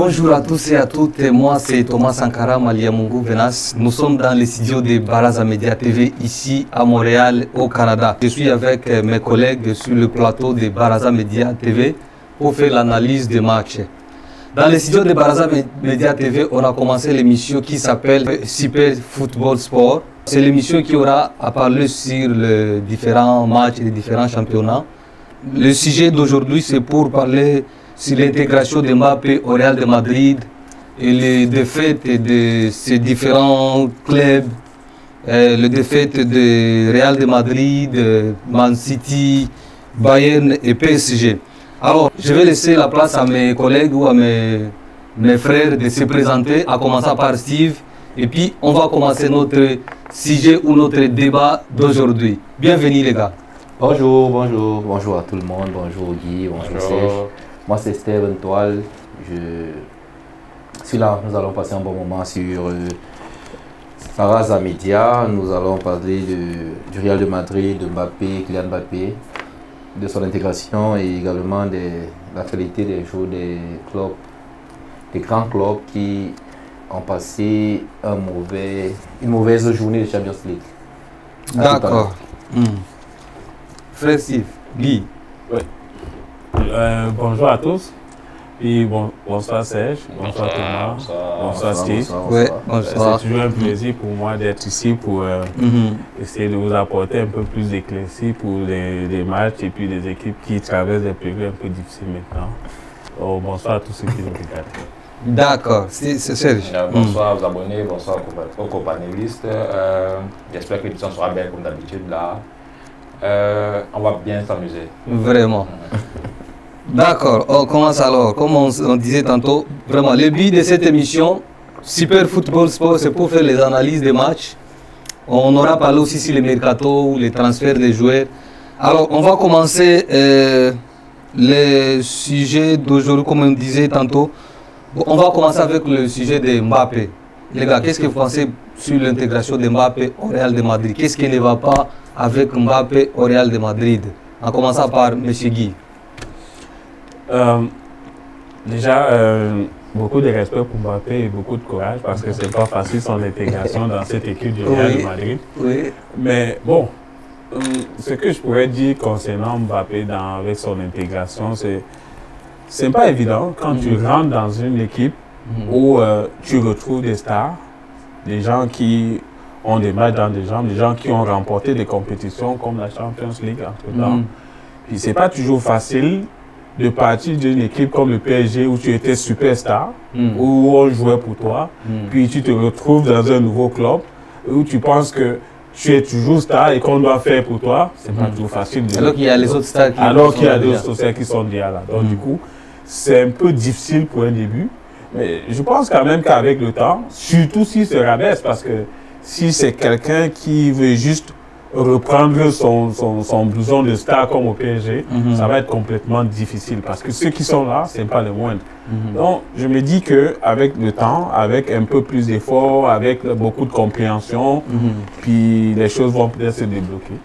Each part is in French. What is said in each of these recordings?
Bonjour à tous et à toutes, moi c'est Thomas Sankara Maliamungu Venas. Nous sommes dans les studios de Baraza Media TV ici à Montréal au Canada. Je suis avec mes collègues sur le plateau de Baraza Media TV pour faire l'analyse des matchs. Dans les studios de Baraza Media TV, on a commencé l'émission qui s'appelle Super Football Sport. C'est l'émission qui aura à parler sur les différents matchs et les différents championnats. Le sujet d'aujourd'hui c'est pour parler sur l'intégration de Mbappé au Real de Madrid et les défaites de ces différents clubs, les défaites de Real de Madrid, Man City, Bayern et PSG. Alors, je vais laisser la place à mes collègues ou à mes frères de se présenter, à commencer par Steve, et puis on va commencer notre sujet ou notre débat d'aujourd'hui. Bienvenue les gars. Bonjour, bonjour, bonjour à tout le monde, bonjour Guy, bonjour Serge. Moi c'est Steven Toile, nous allons passer un bon moment sur Baraza Media. Nous allons parler du Real de Madrid, de Mbappé, Kylian Mbappé, de son intégration et également de la qualité des joueurs des clubs, des grands clubs qui ont passé une mauvaise journée de Champions League. D'accord. Frère Steve, Guy. Oui. Bonjour à tous. Et bonsoir Serge, bonsoir Thomas, bonsoir Steve. C'est toujours un plaisir pour moi d'être ici pour essayer de vous apporter un peu plus d'éclaircies pour les matchs et puis les équipes qui traversent des périodes un peu difficiles maintenant. Bonsoir à tous ceux qui nous regardent. D'accord, c'est Serge. Bonsoir aux abonnés, bonsoir aux copanélistes. J'espère que l'émission sera belle comme d'habitude là. On va bien s'amuser. Vraiment. D'accord, on commence alors. Comme on disait tantôt, vraiment, le but de cette émission, Super Football Sport, c'est pour faire les analyses des matchs. On aura parlé aussi sur les mercato, les transferts des joueurs. Alors, on va commencer le sujet d'aujourd'hui, comme on disait tantôt. On va commencer avec le sujet de Mbappé. Les gars, qu'est-ce que vous pensez sur l'intégration de Mbappé au Real de Madrid? Qu'est-ce qui ne va pas avec Mbappé au Real de Madrid? En commençant par M. Guy. Déjà, beaucoup de respect pour Mbappé et beaucoup de courage parce que c'est pas facile son intégration dans cette équipe du Real de Madrid. Oui. Mais bon, ce que je pourrais dire concernant Mbappé avec son intégration, c'est pas évident quand tu rentres dans une équipe où tu retrouves des stars, des gens qui ont des matchs dans des jambes, des gens qui ont remporté des compétitions comme la Champions League entre-temps. Puis c'est pas toujours facile de partir d'une équipe comme le PSG où tu étais superstar, où on jouait pour toi, puis tu te retrouves dans un nouveau club où tu penses que tu es toujours star et qu'on doit faire pour toi, c'est pas toujours facile. Alors qu'il y a les autres stars qui sont déjà là. Donc du coup, c'est un peu difficile pour un début, mais je pense quand même qu'avec le temps, surtout s'il se rabaisse, parce que si c'est quelqu'un qui veut juste reprendre son blouson de star comme au PSG, ça va être complètement difficile parce que ceux qui sont là, ce n'est pas les moindres. Donc, je me dis qu'avec le temps, avec un peu plus d'efforts, avec beaucoup de compréhension, puis les choses vont peut-être se débloquer.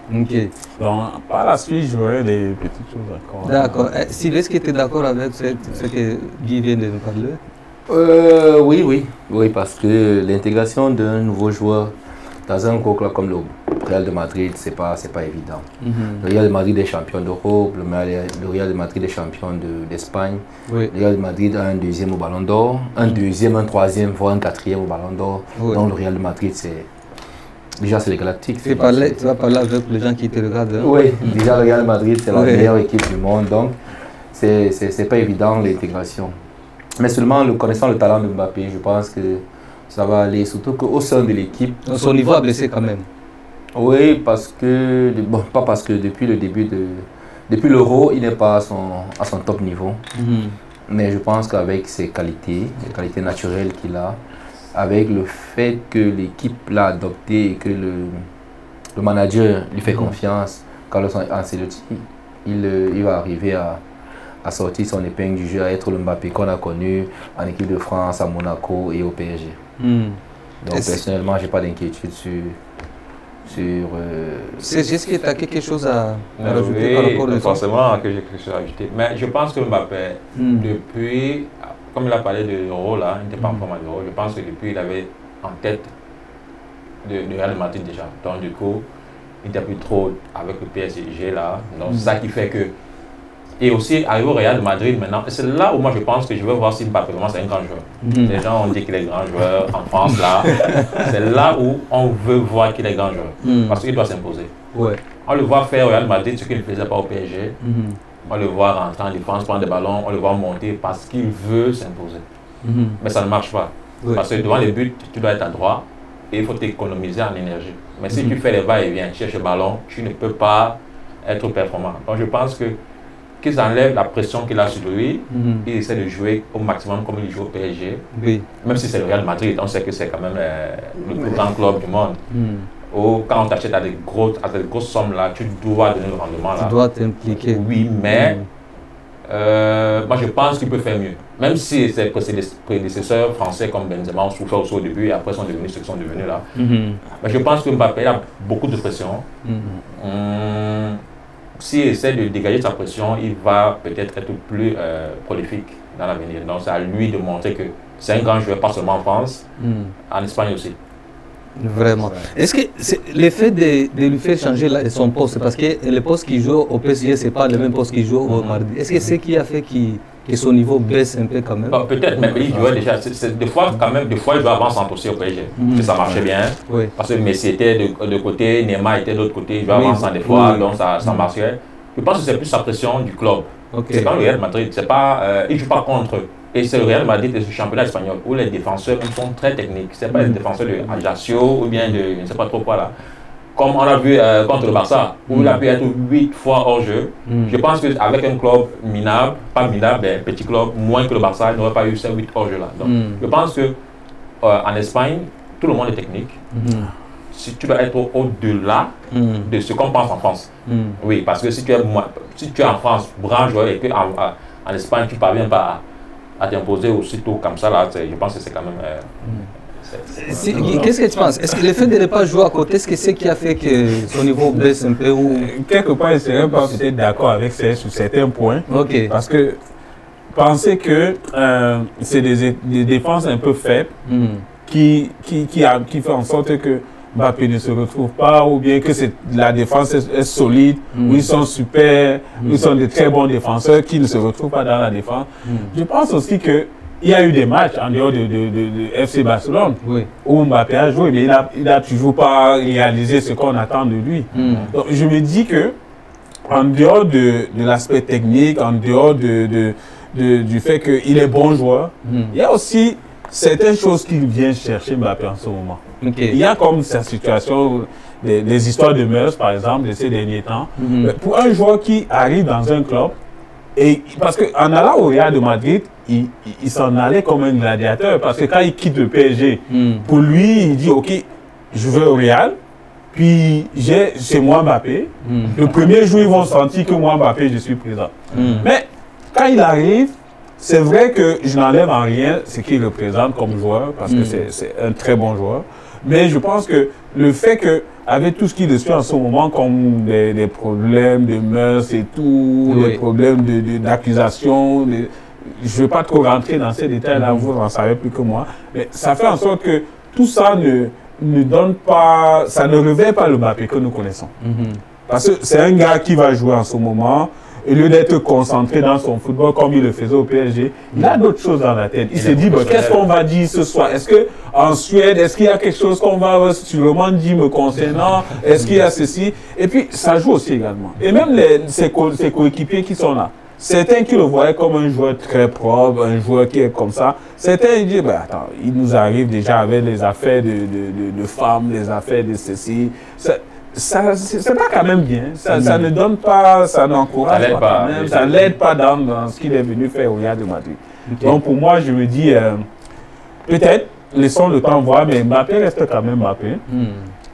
Donc, par la suite, j'aurai des petites choses encore. D'accord. Sylvie, est-ce que tu es d'accord avec ce que Guy vient de nous parler? Oui, parce que l'intégration d'un nouveau joueur dans un gros club comme le Real de Madrid, c'est pas évident. Le Real de Madrid est champion d'Europe, le Real de Madrid est champion d'Espagne. Le Real de Madrid a un deuxième au Ballon d'Or, un deuxième, un troisième, voire un quatrième au Ballon d'Or. Donc le Real de Madrid, c'est les Galactiques. Tu vas parler avec les gens qui te regardent. Oui, déjà le Real de Madrid, c'est la meilleure équipe du monde. Donc c'est pas évident l'intégration. Mais seulement connaissant le talent de Mbappé, je pense que ça va aller, surtout qu'au sein de l'équipe. Son niveau a blessé quand même. Oui, pas parce que depuis l'Euro, il n'est pas à son top niveau. Mais je pense qu'avec ses qualités, les qualités naturelles qu'il a, avec le fait que l'équipe l'a adopté et que le manager lui fait confiance, Carlo Ancelotti, il va arriver à sortir son épingle du jeu, à être le Mbappé qu'on a connu en équipe de France, à Monaco et au PSG. Donc personnellement, je n'ai pas d'inquiétude est-ce que tu as quelque chose à rajouter par rapport à ça? Forcément que j'ai quelque chose à ajouter. Mais je pense que Mbappé, depuis comme il a parlé de l'Euro, là, il n'était pas encore mal de l'Euro. Je pense que depuis, il avait en tête de Real Madrid déjà. Donc, du coup, il n'était plus trop avec le PSG là. Donc, c'est ça qui fait que. Et aussi, arrivé au Real de Madrid maintenant, c'est là où moi je pense que je veux voir si Mbappé vraiment c'est un grand joueur. Les gens ont dit qu'il est grand joueur en France là. C'est là où on veut voir qu'il est grand joueur. Parce qu'il doit s'imposer. Ouais. On le voit faire au Real Madrid ce qu'il ne faisait pas au PSG. On le voit rentrer en défense, prendre des ballons, on le voit monter parce qu'il veut s'imposer. Mais ça ne marche pas. Parce que devant les buts, tu dois être à droite et il faut t'économiser en énergie. Mais si tu fais les va-et-vient, tu cherches le ballon, tu ne peux pas être performant. Donc je pense que qu'ils enlèvent la pression qu'il a sur lui, il essaie de jouer au maximum comme il joue au PSG. Même si c'est le Real Madrid, on sait que c'est quand même le plus grand club du monde. Ou quand on t'achète à des grosses sommes là, tu dois donner le rendement là. Tu dois t'impliquer. Oui, mais moi je pense qu'il peut faire mieux. Même si ses prédécesseurs français comme Benzema ont souffert aussi au début et après sont devenus ce qu'ils sont devenus là. Mais je pense que Mbappé a beaucoup de pression. S'il essaie de dégager sa pression, il va peut-être être plus prolifique dans l'avenir. Donc c'est à lui de montrer que c'est un grand joueur, pas seulement en France, en Espagne aussi. Vraiment. Est-ce que l'effet de lui faire changer son poste, parce que le poste qu'il joue au PSG, ce n'est pas le même poste qu'il joue au Madrid. Est-ce que c'est ce qui a fait que son niveau baisse un peu quand même? Peut-être, mais il jouait déjà. Des fois, quand même, il jouait avant-centre aussi au PSG. Que ça marchait bien. Parce que Messi était de côté, Neymar était de l'autre côté, il jouait avant-centre des fois, donc ça marchait. Je pense que c'est plus la pression du club. C'est quand le Real Madrid, il ne joue pas contre eux. Et c'est le Real Madrid et le championnat espagnol où les défenseurs ils sont très techniques. Ce n'est pas les défenseurs de Ajaccio ou bien de je ne sais pas trop quoi là. Comme on l'a vu contre le Barça, où il a pu être 8 fois hors jeu. Je pense qu'avec un club minable, pas minable, mais petit club, moins que le Barça, il n'aurait pas eu ces 8 hors jeu là. Donc, je pense qu'en Espagne, tout le monde est technique. Si tu dois être au-delà de ce qu'on pense en France. Oui, parce que si tu es en France, grand joueur et qu'en Espagne, tu ne parviens pas à t'imposer aussitôt comme ça, là, je pense que c'est quand même... Qu'est-ce que tu penses? Est-ce que le fait de ne pas jouer à côté, est-ce que c'est ce qui a fait que son niveau baisse un peu ou... Quelque part, je ne serais pas peut-être d'accord avec ça sur certains points. Parce que penser que c'est des défenses un peu faibles qui fait en sorte que Mbappé ne se retrouve pas, ou bien que la défense est solide, où ils sont super, ils sont de très bons défenseurs qui ne se retrouvent pas dans la défense. Je pense aussi qu'il y a eu des matchs en dehors de FC Barcelone où Mbappé a joué, mais il n'a toujours pas réalisé ce qu'on attend de lui. Donc je me dis que en dehors de l'aspect technique, en dehors du fait qu'il est bon joueur, il y a aussi certaines choses qu'il vient chercher Mbappé en ce moment. Il y a comme sa situation, des histoires de mœurs, par exemple, de ces derniers temps. Pour un joueur qui arrive dans un club, parce qu'en allant au Real de Madrid, il s'en allait comme un gladiateur. Parce que quand il quitte le PSG, pour lui, il dit, OK, je vais au Real, puis c'est moi Mbappé. Le premier jour, ils vont sentir que moi Mbappé, je suis présent. Mais quand il arrive, c'est vrai que je n'enlève en rien ce qu'il représente comme joueur, parce que c'est un très bon joueur. Mais je pense que le fait qu'avec tout ce qui le suit en ce moment, comme des problèmes de mœurs et tout, des problèmes d'accusation, je ne veux pas trop rentrer dans ces détails-là, vous en savez plus que moi, mais ça fait en sorte que tout ça ne donne pas, ça ne réveille pas le Mbappé que nous connaissons. Parce que c'est un gars qui va jouer en ce moment. Au lieu d'être concentré dans son football comme il le faisait au PSG, il a d'autres choses dans la tête. Il se dit, qu'est-ce qu'on va dire ce soir? Est-ce qu'en Suède, est-ce qu'il y a quelque chose qu'on va sûrement dire me concernant? Est-ce qu'il y a ceci? Et puis, ça joue aussi également. Et même ses coéquipiers qui sont là. Certains qui le voyaient comme un joueur très propre, un joueur qui est comme ça. Certains ils disent, attends, il nous arrive déjà avec les affaires de femmes, les affaires de ceci. C'est pas quand même bien. Ça ne donne pas, ça n'encourage pas. Ça l'aide pas dans ce qu'il est venu faire au Real de Madrid. Donc pour moi, je me dis, peut-être, laissons le temps voir, mais Mbappé reste quand même Mbappé.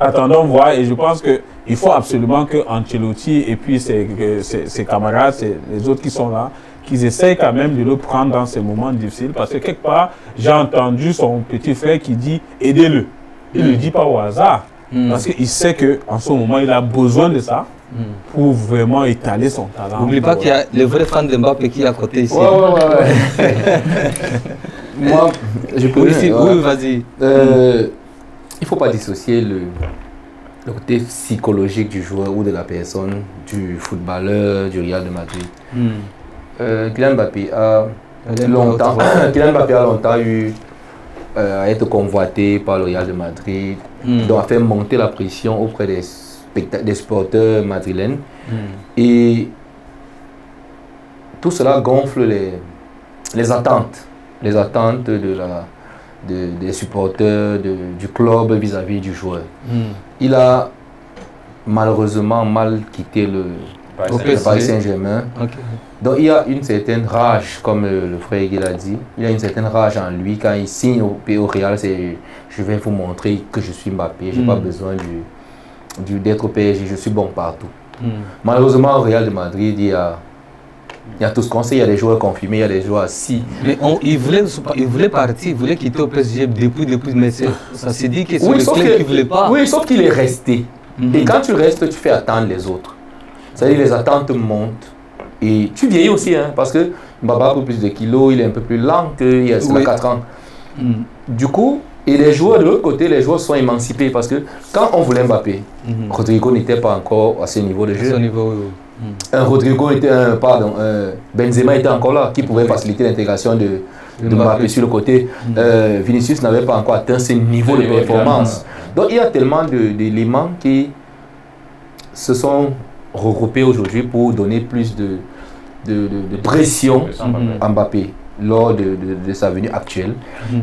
Attendons voir, et je pense qu'il faut absolument que Ancelotti et puis ses camarades, les autres qui sont là, qu'ils essayent quand même de le prendre dans ces moments difficiles. Parce que quelque part, j'ai entendu son petit frère qui dit, aidez-le. Il ne le dit pas au hasard. Parce qu'il sait qu'en ce moment, il a besoin de ça pour vraiment étaler son talent. N'oublie pas qu'il y a le vrai fan de Mbappé qui est à côté ici. Ouais. Moi, je peux... Oui, vas-y. Il ne faut pas dissocier le côté psychologique du joueur ou de la personne, du footballeur, du Real de Madrid. Kylian Mbappé a longtemps eu à être convoité par le Real de Madrid, donc a fait monter la pression auprès des supporters madrilènes. Et tout cela gonfle les attentes des supporters du club vis-à-vis du joueur. Il a malheureusement mal quitté le Paris Saint-Germain. Donc il y a une certaine rage, comme le frère Guy l'a dit, il y a une certaine rage en lui quand il signe au Real, c'est je vais vous montrer que je suis Mbappé, je n'ai pas besoin d'être au PSG, je suis bon partout. Malheureusement au Real de Madrid, il y a tout ce qu'on sait, il y a des joueurs confirmés, il y a des joueurs assis. Mais il voulait partir, il voulait quitter au PSG depuis, mais ça s'est dit que c'est le club qui ne voulait pas. Oui, sauf qu'il est resté. Et quand tu restes, tu fais attendre les autres. C'est-à-dire les attentes montent. Et tu vieillis aussi, hein, parce que Mbappé a plus de kilos, il est un peu plus lent qu'il y a 4 ans. Du coup, et les joueurs de l'autre côté, les joueurs sont émancipés parce que quand on voulait Mbappé, Rodrigo n'était pas encore à ce niveau de jeu. Benzema était encore là, qui pouvait faciliter l'intégration de Mbappé sur le côté. Vinicius n'avait pas encore atteint ce niveau de performance. Donc il y a tellement d'éléments qui se sont regroupés aujourd'hui pour donner plus de pression à Mbappé lors de sa venue actuelle.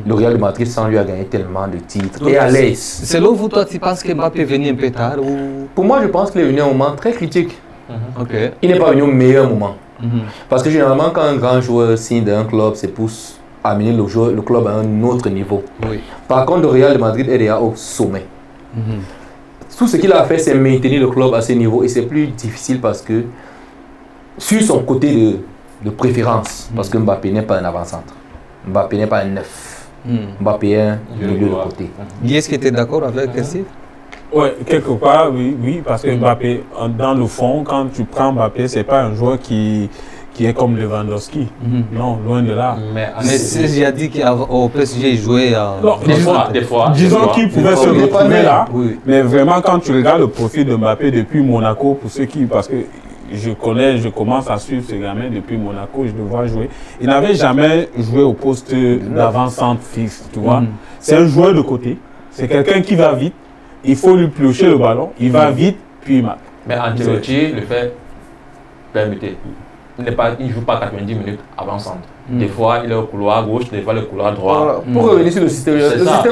Le Real de Madrid, sans lui, a gagné tellement de titres. Donc, et à l'aise. Selon vous, toi, tu penses que Mbappé est venu un peu tard ou... Pour moi, je pense qu'il est venu à un moment très critique. Il n'est pas venu au meilleur moment. Parce que généralement, quand un grand joueur signe d'un club, c'est pour amener le club à un autre niveau. Par contre, le Real de Madrid est déjà au sommet. Tout ce qu'il a fait, c'est maintenir le club à ce niveau. Et c'est plus difficile parce que, sur son côté de préférence, parce que Mbappé n'est pas un avant-centre. Mbappé n'est pas un neuf. Mbappé est un milieu de côté. Est-ce que tu es d'accord avec Steve? Oui, quelque part, oui, parce que Mbappé, dans le fond, quand tu prends Mbappé, ce n'est pas un joueur qui est comme Lewandowski. Non, loin de là. Mais j'ai dit qu'au PSG, il jouait des fois. Disons qu'il pouvait se retrouver là. Mais vraiment, quand tu regardes le profil de Mbappé depuis Monaco, pour ceux qui... Parce que je commence à suivre ce gamin depuis Monaco, je le vois jouer. Il n'avait jamais joué au poste d'avant-centre fixe, tu vois. C'est un joueur de côté. C'est quelqu'un qui va vite. Il faut lui piocher le ballon. Il va vite, puis il marque. Mais Ancelotti le fait permuter. Il ne joue pas 90 minutes avant-centre. Des fois, il est au couloir gauche, des fois, le couloir droit. Voilà. Pour revenir sur le système,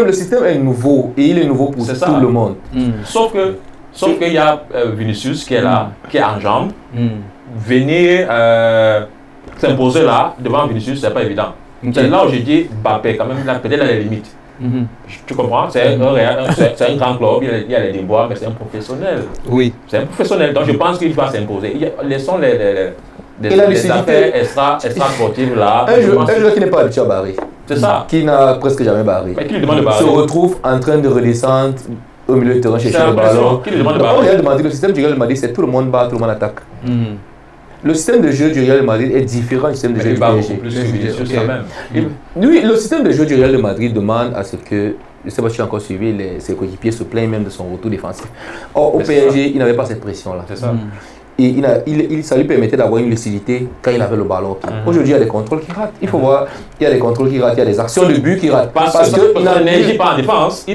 le système est nouveau et il est nouveau pour tout le monde. Sauf qu'il y a Vinicius qui est là, qui est en jambe. Venir s'imposer là, devant Vinicius, c'est pas évident. C'est là où je dis, Mbappé, quand même, peut-être à la limite. Tu comprends? C'est un grand club, il y a les déboires, mais c'est un professionnel. Oui. C'est un professionnel, donc je pense qu'il va s'imposer. Laissons et la lucidité extra sportive là. Un joueur qui n'est pas habitué à barrer. C'est ça. Qui n'a presque jamais barré. Mais qui lui demande de barrer? Se retrouve en train de redescendre au milieu de terrain chercher le ballon. Qui lui demande de barrer? Le système du Real de Madrid, c'est tout le monde bat, tout le monde attaque. Le système de jeu du Real de Madrid est différent du système de jeu du PSG. Oui, le système de jeu du Real de Madrid demande à ce que, je ne sais pas si tu as encore suivi, ses coéquipiers se plaignent même de son retour défensif. Or, au PSG, il n'avait pas cette pression-là. C'est ça. Et ça lui permettait d'avoir une lucidité quand il avait le ballon. Aujourd'hui, il y a des contrôles qui ratent. Il faut voir, il y a des contrôles qui ratent, il y a des actions de but qui ratent. Parce qu'il n'agit pas en défense.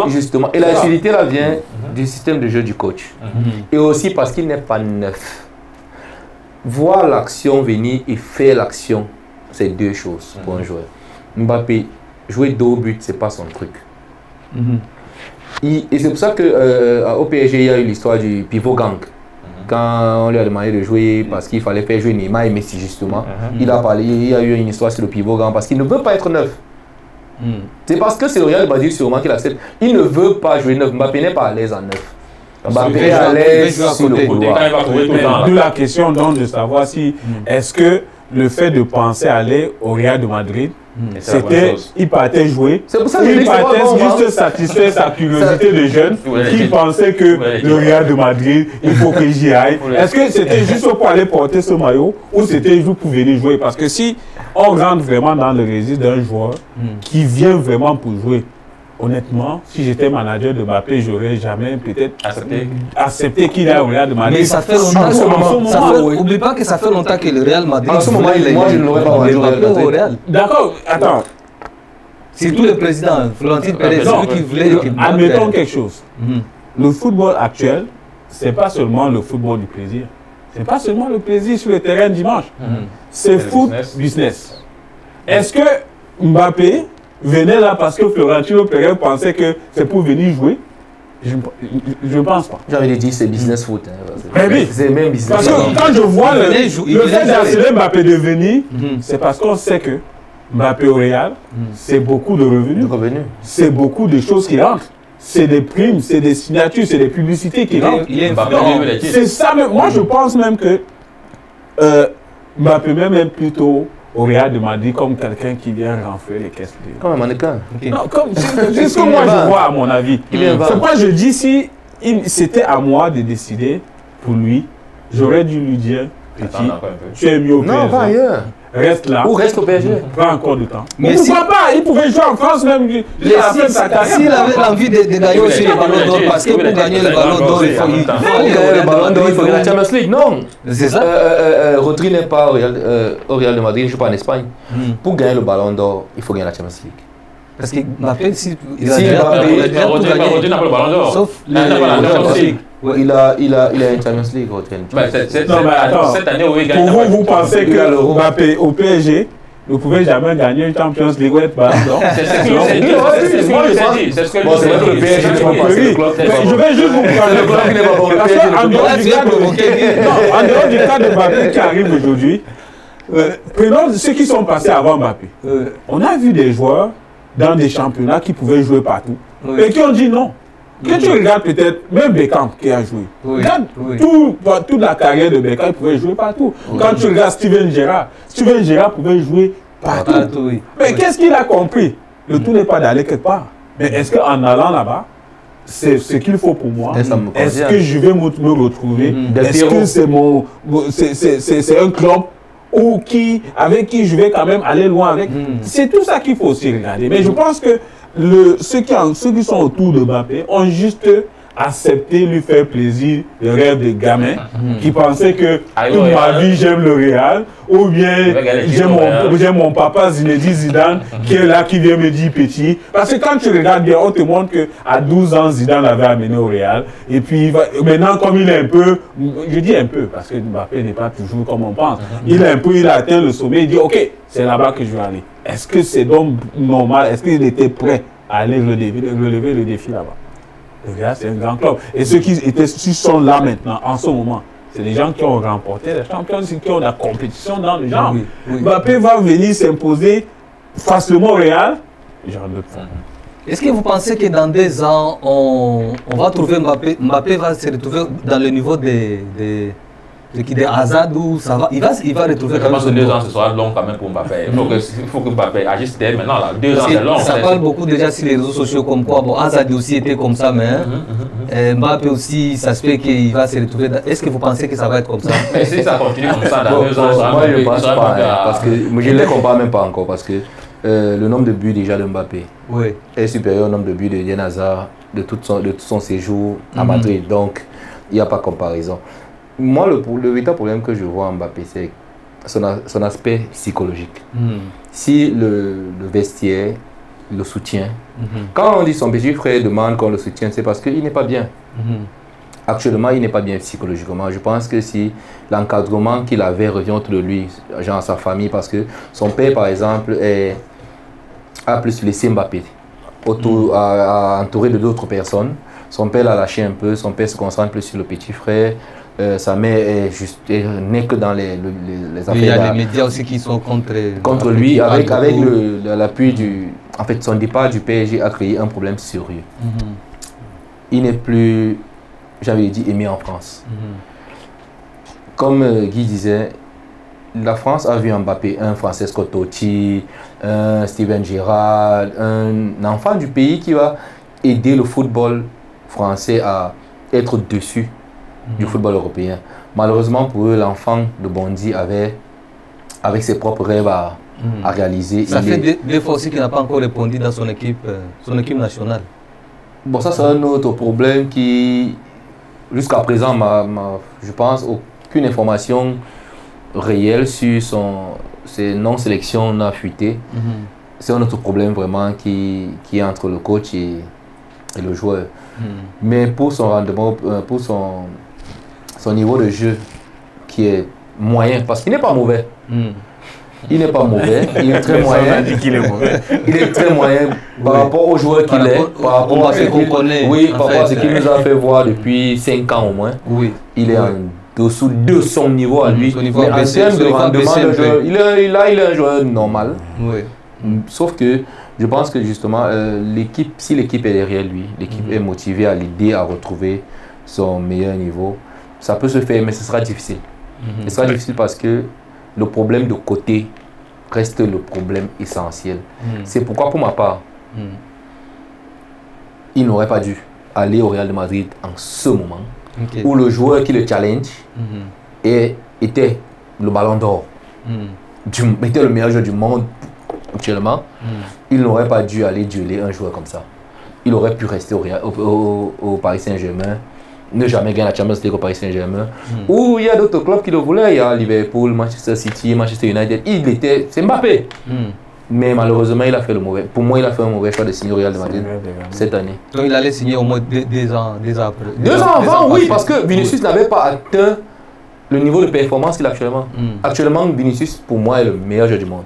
Justement, et la lucidité là vient du système de jeu du coach. Et aussi parce qu'il n'est pas neuf. Voir l'action venir et faire l'action, c'est deux choses pour un joueur. Mbappé, jouer 2 buts, c'est pas son truc. Et c'est pour ça qu'au PSG, il y a eu l'histoire du pivot gang. Quand on lui a demandé de jouer parce qu'il fallait faire jouer Neymar et Messi justement, il a parlé, il y a eu une histoire sur le pivot gang parce qu'il ne veut pas être neuf. C'est parce que c'est le Real de Madrid sûrement qu'il accepte. Il ne veut pas jouer neuf. Mbappé n'est pas à l'aise en neuf. Mbappé est à l'aise sur le couloir. D'où la question donc de savoir si est-ce que le fait de penser aller au Real de Madrid, c'était, il partait jouer. C'est pour ça que il partait juste satisfaire sa curiosité de jeune qui pensait que le Real de Madrid, il faut que j'y aille. Est-ce que c'était juste pour aller porter ce maillot ou c'était juste pour venir jouer? Parce que si on rentre vraiment dans le registre d'un joueur qui vient vraiment pour jouer, honnêtement, si j'étais manager de Mbappé, j'aurais jamais peut-être accepté qu'il aille au Real de Madrid. Mais ça fait longtemps. N'oublie pas que ça fait longtemps que le Real Madrid. En ce moment, moi, je ne l'aurais pas au Real. D'accord, attends. C'est tout le président, Florentine Pérez, celui qui voulait. Admettons quelque chose. Le football actuel, c'est pas seulement le football du plaisir. C'est pas seulement le plaisir sur le terrain dimanche. C'est foot business. Est-ce que Mbappé venait là parce que Florentino Pérez pensait que c'est pour venir jouer? Je ne pense pas. J'avais dit c'est business foot. C'est même business. Parce que quand je vois le fait d'assurer Mbappé de venir, c'est parce qu'on sait que Mbappé au Real, c'est beaucoup de revenus. C'est beaucoup de choses qui rentrent. C'est des primes, c'est des signatures, c'est des publicités qui rentrent. C'est ça. Moi, je pense même que Mbappé même est plutôt au Real de Madrid comme quelqu'un qui vient renflouer les caisses. Comme un mannequin. Non, c'est ce que moi je vois à mon avis. C'est pourquoi je dis si c'était à moi de décider pour lui, j'aurais dû lui dire, petit, tu es mieux au PSG. Non, pas ailleurs. Reste là. Ou reste au PSG. Prends encore du temps. Mais pourquoi pas? Il pouvait jouer en France même. S'il avait l'envie de gagner aussi le ballon d'or, parce que pour gagner le ballon d'or, il faut le ballon d'or, il faut gagner la Champions League. Non. C'est ça. Rodri n'est pas au Real de Madrid, il ne joue pas en Espagne. Pour gagner le ballon d'or, il faut gagner la Champions League. Parce que Mbappé, il a Rodri n'a pas le ballon d'or. Sauf la Champions League. Il a une Champions League. Non, mais attends. Cette année, pour vous pensez que Mbappé au PSG ne pouvait jamais gagner une Champions League ou être ballon d'or? C'est ce que je dis. C'est ce que je dis. Je vais juste vous prendre en dehors du cas de Mbappé qui arrive aujourd'hui, prenons ceux qui sont passés avant Mbappé. On a vu des joueurs dans des championnats qui pouvaient jouer partout et qui ont dit non. Que tu regardes peut-être, même Beckham qui a joué. Regarde toute la carrière de Beckham, il pouvait jouer partout. Quand tu regardes Steven Gerrard pouvait jouer partout. Mais qu'est-ce qu'il a compris? Le tout n'est pas d'aller quelque part. Mais est-ce qu'en allant là-bas, c'est ce qu'il faut pour moi? Est-ce que je vais me retrouver? Est-ce que c'est un club avec qui je vais quand même aller loin avec? C'est tout ça qu'il faut aussi regarder. Mais je pense que ceux qui sont autour de Mbappé ont juste accepté lui faire plaisir, le rêve des gamins qui pensaient que toute ma vie j'aime le Real ou bien j'aime mon papa Zinedine Zidane qui est là, qui vient me dire petit. Parce que quand tu regardes bien, on te montre qu'à 12 ans Zidane l'avait amené au Real et puis maintenant comme il est un peu, je dis un peu parce que Mbappé n'est pas toujours comme on pense, il a atteint le sommet, il dit ok, c'est là-bas que je vais aller. Est-ce que c'est donc normal? Est-ce qu'il était prêt à aller relever le défi là-bas? Le Real, c'est un grand club. Et ceux qui sont là maintenant, en ce moment, c'est les gens qui ont remporté la Champions, qui ont la compétition dans le genre. Mbappé va venir s'imposer facilement au Real. J'en doute pas. Est-ce que vous pensez que dans 2 ans, on va trouver Mbappé va se retrouver dans le niveau des Hazard où ça va, il va retrouver quand même. Je pense que 2 ans ce sera long quand même pour Mbappé. Il faut que Mbappé agisse dès maintenant. Là. 2 ans c'est long. Ça parle beaucoup déjà sur les réseaux sociaux comme quoi. Bon, Hazard aussi était comme ça, mais Mbappé aussi, ça se fait qu'il va se retrouver. Est-ce que vous pensez que ça va être comme ça? Mais si ça continue comme ça dans 2 ans, moi je ne pense pas. Parce que je ne les compare même pas encore. Parce que le nombre de buts déjà de Mbappé est supérieur au nombre de buts de Eden Hazard de tout son séjour à Madrid. Donc, il n'y a pas de comparaison. Moi, le véritable problème que je vois en Mbappé, c'est son aspect psychologique. Si le vestiaire le soutient, quand on dit son petit frère demande qu'on le soutienne, c'est parce qu'il n'est pas bien. Actuellement, il n'est pas bien psychologiquement. Je pense que si l'encadrement qu'il avait revient autour de lui, genre sa famille, parce que son père, par exemple, a plus laissé Mbappé entouré de d'autres personnes. Son père l'a lâché un peu, son père se concentre plus sur le petit frère. Sa mère n'est que dans les affaires. Il y a les médias aussi qui sont contre lui, avec l'appui du... En fait, son départ du PSG a créé un problème sérieux. Il n'est plus, j'avais dit, aimé en France. Comme Guy disait, la France a vu Mbappé, un Francesco Totti, un Steven Gerrard, un enfant du pays qui va aider le football français à être au-dessus du football européen. Malheureusement pour eux, l'enfant de Bondy avait, avec ses propres rêves à réaliser. Ça fait des fois aussi qu'il n'a pas encore répondu dans son équipe nationale. Bon, ça c'est un autre problème qui, jusqu'à présent, je pense, aucune information réelle sur ses non-sélections n'a fuité. C'est un autre problème vraiment qui est entre le coach et le joueur. Mais pour son rendement, pour son niveau de jeu qui est moyen, parce qu'il n'est pas mauvais. Il n'est pas mauvais, il est très moyen. Qu'il est mauvais. Il est très moyen par rapport au joueur qu'il est, par rapport à ce qu'on connaît. Oui, par rapport à ce qu'il nous a fait voir depuis 5 ans au moins. Oui. Il est en dessous de son niveau à lui. Mais en termes de rendement de joueur, il est un joueur normal. Oui. Sauf que je pense que justement, si l'équipe est derrière lui, l'équipe est motivée à l'aider à retrouver son meilleur niveau, ça peut se faire, mais ce sera difficile. Ce sera difficile parce que le problème de côté reste le problème essentiel. C'est pourquoi, pour ma part, il n'aurait pas dû aller au Real de Madrid en ce moment, où le joueur qui le challenge était le ballon d'or, était le meilleur joueur du monde actuellement. Il n'aurait pas dû aller dueler un joueur comme ça. Il aurait pu rester au Paris Saint-Germain, ne jamais gagner la Champions League au Paris Saint-Germain. Ou il y a d'autres clubs qui le voulaient. Il y a Liverpool, Manchester City, Manchester United. C'est Mbappé. Mais malheureusement, il a fait le mauvais. Pour moi, il a fait un mauvais choix de signer au Real de Madrid cette année. Donc il allait signer au moins 2 ans après. 2 ans avant, oui, parce que Vinicius n'avait pas atteint le niveau de performance qu'il a actuellement. Actuellement, Vinicius, pour moi, est le meilleur joueur du monde.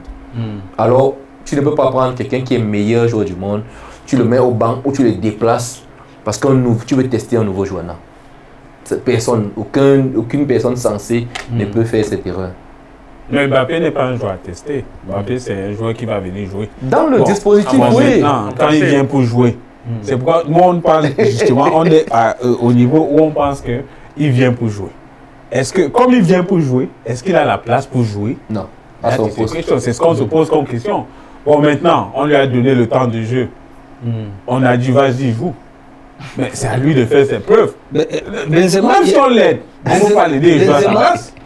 Alors, tu ne peux pas prendre quelqu'un qui est le meilleur joueur du monde, tu le mets au banc ou tu le déplaces parce que tu veux tester un nouveau joueur. Aucune personne sensée ne peut faire cette erreur. Mais Mbappé n'est pas un joueur à tester. Mbappé, c'est un joueur qui va venir jouer. Dans le dispositif, oui. Quand il vient pour jouer. C'est pourquoi moi, on parle justement, on est au niveau où on pense qu'il vient pour jouer. Est-ce que, comme il vient pour jouer, est-ce qu'il a la place pour jouer? Non. C'est ce qu'on se pose comme question. Bon, maintenant, on lui a donné le temps de jeu. On a dit, vas-y, joue. Mais c'est à lui de faire ses preuves. Benzema, même si on l'aide, on ne peut pas l'aider.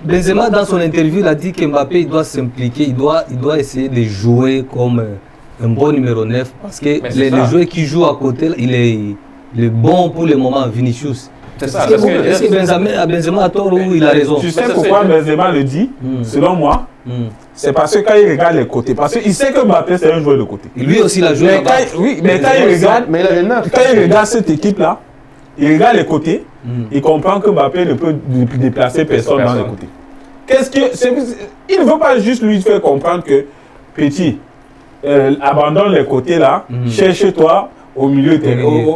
Benzema, dans son interview, il a dit qu'Mbappé doit s'impliquer, il doit essayer de jouer comme un bon numéro 9. Parce que les joueurs qui jouent à côté, il est bon pour le moment, Vinicius. C'est ça. Est-ce que Benzema a tort ou il a raison? Tu sais pourquoi Benzema le dit? Selon moi, c'est parce que quand il regarde les côtés, parce qu'il sait que Mbappé c'est un joueur de côté. Lui aussi il a joué. Mais quand il regarde cette équipe-là, il regarde les côtés, il comprend que Mbappé ne peut déplacer personne dans les côtés. Il ne veut pas juste lui faire comprendre que, petit, abandonne les côtés là, cherche-toi au milieu,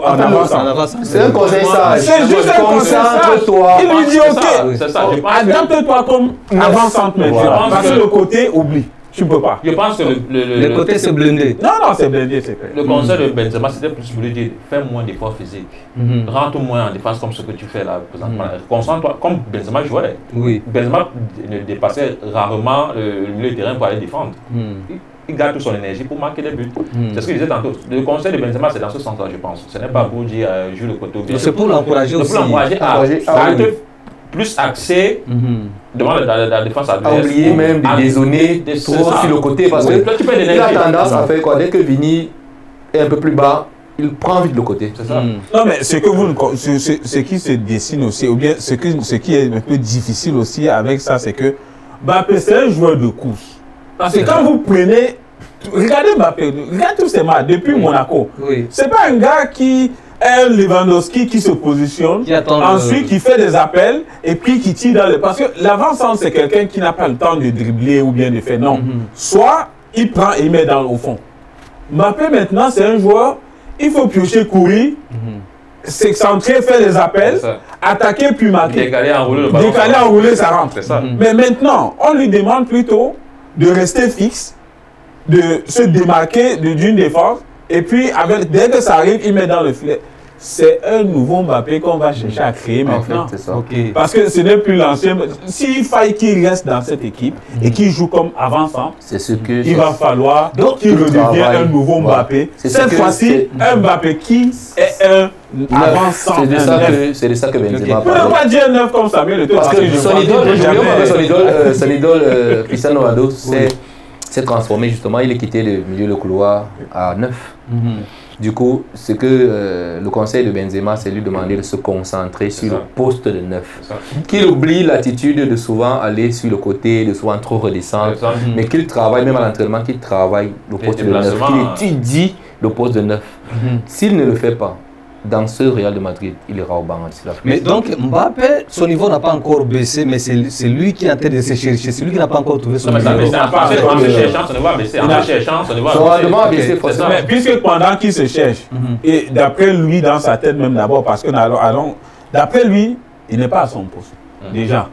en avance. C'est un conseil sage. C'est juste un conseil sage. Il lui dit ok, adapte-toi comme avant-centre maintenant. Parce que le côté, oublie. Tu ne peux pas. Je pense que le côté c'est blindé. Non, c'est blindé, c'est clair. Le conseil de Benzema, c'était plus pour lui dire fais moins d'efforts physiques. Rentre moins en défense comme ce que tu fais là. Concentre-toi comme Benzema jouait. Oui. Benzema dépassait rarement le milieu de terrain pour aller défendre. Il garde toute son énergie pour marquer des buts. C'est ce qu'il disait tantôt. Le conseil de Benzema, c'est dans ce sens-là, je pense. Ce n'est pas pour dire joue le côté. C'est pour l'encourager aussi. C'est pour l'encourager à être plus axé devant la défense adverse. À oublier même de dézonner trop sur le côté parce qu'il a tendance à faire quoi? Dès que Vini est un peu plus bas, il prend vite le côté. C'est ça. Non, mais ce qui se dessine aussi, ou bien ce qui est un peu difficile aussi avec ça, c'est que Mbappé, c'est un joueur de course. Parce que quand vous prenez, regardez Mbappé, regardez tous ces matchs depuis Monaco. Oui. C'est pas un gars qui est un Lewandowski qui se positionne, ensuite qui fait des appels et puis qui tire dans le... Parce que l'avant-centre, c'est quelqu'un qui n'a pas le temps de dribbler ou bien de faire. Non. Soit il prend et il met au fond. Mbappé maintenant, c'est un joueur, il faut piocher, courir, s'excentrer, faire des appels, attaquer puis marquer. Décaler, enrouler, ça rentre. C'est ça. Mais maintenant, on lui demande plutôt de rester fixe, de se démarquer d'une défense, et puis dès que ça arrive, il met dans le filet. c'est un nouveau Mbappé qu'on va chercher à créer maintenant. En fait, c'est ça. Ok. Parce que ce n'est plus l'ancien. S'il faille qu'il reste dans cette équipe et qu'il joue comme avant-centre, c'est ce que il va falloir qu'il redevienne un nouveau Mbappé. Cette fois-ci, un Mbappé qui est un avant-centre. C'est de ça que Benzema parle. On ne peut pas dire neuf comme Samuel Eto'o. Parce que son idole, Cristiano Ronaldo, s'est transformé justement. Il est quitté le milieu de couloir à 9. Du coup, ce que le conseil de Benzema, c'est lui demander de se concentrer sur le poste de 9. Qu'il oublie l'attitude de souvent aller sur le côté, de souvent trop redescendre, mais qu'il travaille, même à l'entraînement, qu'il travaille le poste de 9, qu'il étudie le poste de 9. S'il ne le fait pas, dans ce Real de Madrid, il ira au banc. Mais donc Mbappé, son niveau n'a pas encore baissé, mais c'est lui qui est en train de se chercher, c'est lui qui n'a pas encore trouvé son niveau. En se cherchant, son niveau a baissé. En se cherchant, son niveau a baissé. Mais puisque pendant qu'il se cherche, et d'après lui, dans sa tête même d'abord, parce que d'après lui, il n'est pas à son poste. Déjà.